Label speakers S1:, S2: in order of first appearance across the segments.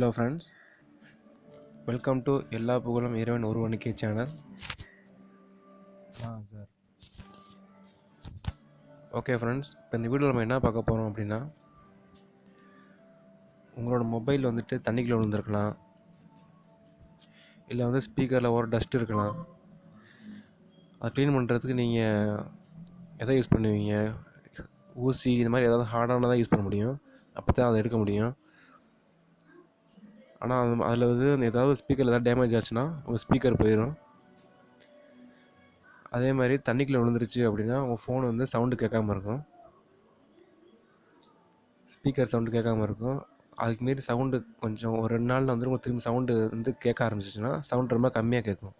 S1: Hello friends, welcome to எல்லா புகழும் இறைவன் ஒருவனுக்கே சேனல். சார் ஓகே ஃப்ரெண்ட்ஸ், இப்போ இந்த வீடியோவில் நம்ம என்ன பார்க்க போகிறோம் அப்படின்னா, உங்களோட மொபைல் வந்துட்டு தண்ணிக்குள்ளே விழுந்திருக்கலாம், இல்லை வந்து ஸ்பீக்கரில் ஒரு டஸ்ட் இருக்கலாம். அதை க்ளீன் பண்ணுறதுக்கு நீங்கள் எதை யூஸ் பண்ணுவீங்க? ஊசி இது மாதிரி ஏதாவது ஹார்டானதாக யூஸ் பண்ண முடியும், அப்போ தான் அதை எடுக்க முடியும். ஆனால் அதில் வந்து ஏதாவது ஸ்பீக்கரில் ஏதாவது டேமேஜ் ஆச்சுன்னா உங்கள் ஸ்பீக்கர் போயிடும். அதே மாதிரி தண்ணிக்குள்ளே விழுந்துருச்சு அப்படின்னா உங்கள் ஃபோன் வந்து சவுண்டு கேட்காமல் இருக்கும், ஸ்பீக்கர் சவுண்டு கேட்காமல் இருக்கும். அதுக்கு மாரி சவுண்டு கொஞ்சம் ஒரு 2 நாளில் வந்து உங்களுக்கு திரும்பி சவுண்டு வந்து கேட்க ஆரம்பிச்சிச்சுன்னா சவுண்டு ரொம்ப கம்மியாக கேட்கும்.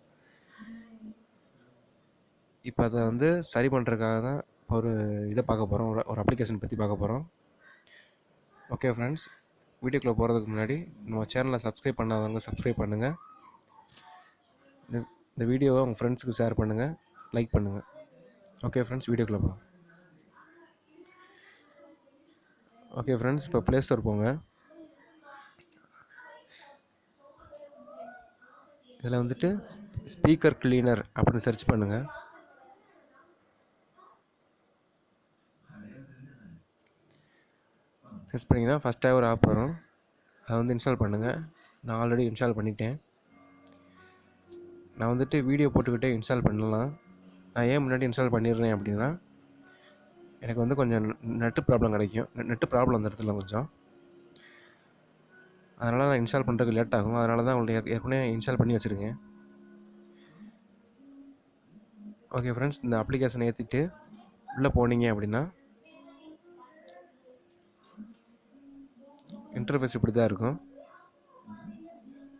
S1: இப்போ அதை வந்து சரி பண்ணுறதுக்காக தான் ஒரு இதை பார்க்க போகிறோம், ஒரு அப்ளிகேஷன் பற்றி பார்க்க போகிறோம். ஓகே ஃப்ரெண்ட்ஸ், வீடியோக்குள்ளே போகிறதுக்கு முன்னாடி நம்ம சேனலை சப்ஸ்கிரைப் பண்ணாதவங்க சப்ஸ்கிரைப் பண்ணுங்கள். இந்த வீடியோவை உங்கள் ஃப்ரெண்ட்ஸுக்கு ஷேர் பண்ணுங்கள், லைக் பண்ணுங்கள். ஓகே ஃப்ரெண்ட்ஸ், வீடியோக்குள்ளே போகலாம். ஓகே ஃப்ரெண்ட்ஸ், இப்போ ப்ளே ஸ்டோர் போங்க. இதில் வந்துட்டு ஸ்பீக்கர் கிளீனர் அப்படின்னு சர்ச் பண்ணுங்கள். சர்ச் பண்ணிங்கன்னா ஃபஸ்ட்டாக ஒரு ஆப் வரும், அதை வந்து இன்ஸ்டால் பண்ணுங்கள். நான் ஆல்ரெடி இன்ஸ்டால் பண்ணிட்டேன். நான் வந்துட்டு வீடியோ போட்டுக்கிட்டே இன்ஸ்டால் பண்ணலாம். நான் ஏன் முன்னாடி இன்ஸ்டால் பண்ணிடுறேன் அப்படின்னா, எனக்கு வந்து கொஞ்சம் நெட்டு ப்ராப்ளம் கிடைக்கும், நெட்டு ப்ராப்ளம் அந்த இடத்துல கொஞ்சம், அதனால் நான் இன்ஸ்டால் பண்ணுறதுக்கு லேட் ஆகும். அதனால தான் உங்களுக்கு ஏற்கனவே இன்ஸ்டால் பண்ணி வச்சுருக்கேன். ஓகே ஃப்ரெண்ட்ஸ், இந்த அப்ளிகேஷனை ஏற்றிட்டு உள்ளே போனீங்க அப்படின்னா இன்டர்ஃபேஸ் இப்படி தான் இருக்கும்.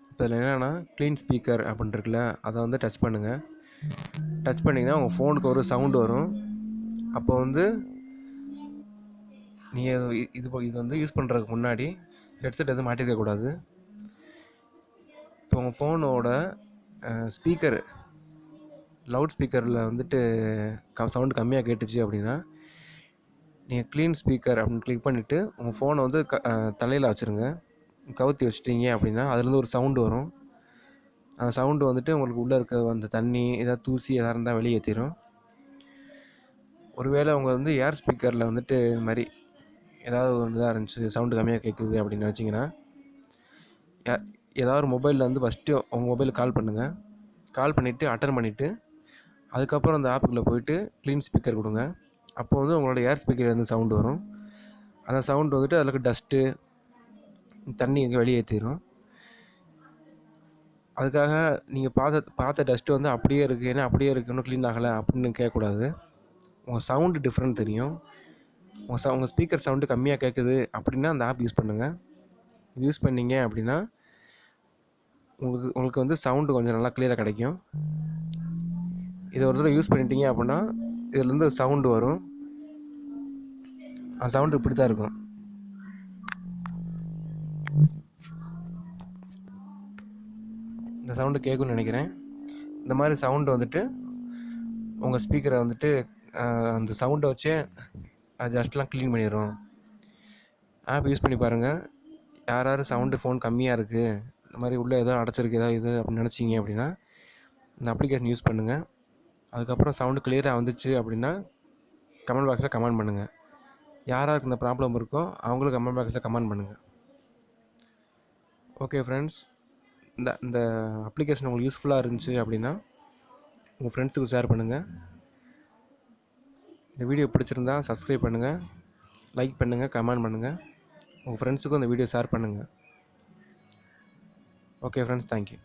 S1: இப்போ இதில் என்னென்னா க்ளீன் ஸ்பீக்கர் அப்படின்னு இருக்குல்ல, அதை வந்து டச் பண்ணுங்கள். டச் பண்ணிங்கன்னா உங்கள் ஃபோனுக்கு ஒரு சவுண்டு வரும். அப்போ வந்து நீங்கள் இது வந்து யூஸ் பண்ணுறதுக்கு முன்னாடி ஹெட்செட் எதுவும் மாட்டிருக்கக்கூடாது. இப்போ உங்கள் ஃபோனோட ஸ்பீக்கர் லவுட் ஸ்பீக்கரில் வந்துட்டு சவுண்டு கம்மியாக கேட்டுச்சு அப்படின்னா நீங்கள் க்ளீன் ஸ்பீக்கர் அப்படின்னு கிளிக் பண்ணிவிட்டு உங்கள் ஃபோனை வந்து தலையில் வச்சுருங்க. கவுத்தி வச்சுட்டீங்க அப்படின்னா அதுலேருந்து ஒரு சவுண்டு வரும். அந்த சவுண்டு வந்துட்டு உங்களுக்கு உள்ளே இருக்க அந்த தண்ணி ஏதாவது தூசி எதாக இருந்தால் வெளியேற்றிடும். ஒருவேளை அவங்க வந்து ஏர் ஸ்பீக்கரில் வந்துட்டு இது மாதிரி ஏதாவது ஒரு இதாக இருந்துச்சு, சவுண்டு கம்மியாக கேட்குது அப்படின்னு நினச்சிங்கன்னா, ஏதாவது ஒரு மொபைலில் வந்து ஃபஸ்ட்டு உங்கள் மொபைலுக்கு கால் பண்ணுங்கள். கால் பண்ணிவிட்டு அட்டன் பண்ணிவிட்டு அதுக்கப்புறம் அந்த ஆப்புக்குள்ளே போயிட்டு க்ளீன் ஸ்பீக்கர் கொடுங்க. அப்போ வந்து உங்களோட ஏர் ஸ்பீக்கர்லேருந்து சவுண்டு வரும். அந்த சவுண்டு வந்துட்டு அதில் டஸ்ட்டு தண்ணி எங்கே வெளியேற்றிடும். அதுக்காக நீங்கள் பார்த்த டஸ்ட்டு வந்து அப்படியே இருக்குது, ஏன்னா அப்படியே இருக்குன்னு க்ளீன் ஆகலை அப்படின்னு கேட்கக்கூடாது. உங்கள் சவுண்டு டிஃப்ரெண்ட் தெரியும். உங்கள் ஸ்பீக்கர் சவுண்டு கம்மியாக கேட்குது அப்படின்னா அந்த ஆப் யூஸ் பண்ணுங்கள். இது யூஸ் பண்ணிங்க அப்படின்னா உங்களுக்கு வந்து சவுண்டு கொஞ்சம் நல்லா கிளியராக கிடைக்கும். இதை ஒரு தடவை யூஸ் பண்ணிட்டீங்க அப்படின்னா இதுலேருந்து சவுண்டு வரும். அந்த சவுண்டு இப்படி தான் இருக்கும். இந்த சவுண்டு கேட்கும்னு நினைக்கிறேன். இந்த மாதிரி சவுண்டு வந்துட்டு உங்கள் ஸ்பீக்கரை வந்துட்டு அந்த சவுண்டை வச்சே ஜஸ்ட்லாம் க்ளீன் பண்ணிடும். ஆப் யூஸ் பண்ணி பாருங்கள். யார் சவுண்டு ஃபோன் கம்மியாக இருக்குது, இந்த மாதிரி உள்ளே ஏதோ அடைச்சிருக்கு ஏதாவது இது அப்படின்னு நினச்சிங்க அப்படின்னா இந்த அப்ளிகேஷன் யூஸ் பண்ணுங்கள். அதுக்கப்புறம் சவுண்டு கிளியராக வந்துச்சு அப்படின்னா கமெண்ட் பாக்ஸில் கமெண்ட் பண்ணுங்கள். யாராருக்கு இந்த ப்ராப்ளம் இருக்கோ அவங்களும் கமெண்ட் பாக்ஸில் கமெண்ட் பண்ணுங்கள். ஓகே ஃப்ரெண்ட்ஸ், இந்த அப்ளிகேஷன் உங்களுக்கு யூஸ்ஃபுல்லாக இருந்துச்சு அப்படின்னா உங்கள் ஃப்ரெண்ட்ஸுக்கு ஷேர் பண்ணுங்கள். இந்த வீடியோ பிடிச்சிருந்தா சப்ஸ்கிரைப் பண்ணுங்கள், லைக் பண்ணுங்கள், கமெண்ட் பண்ணுங்கள். உங்கள் ஃப்ரெண்ட்ஸுக்கும் இந்த வீடியோ ஷேர் பண்ணுங்கள். Okay friends, thank you.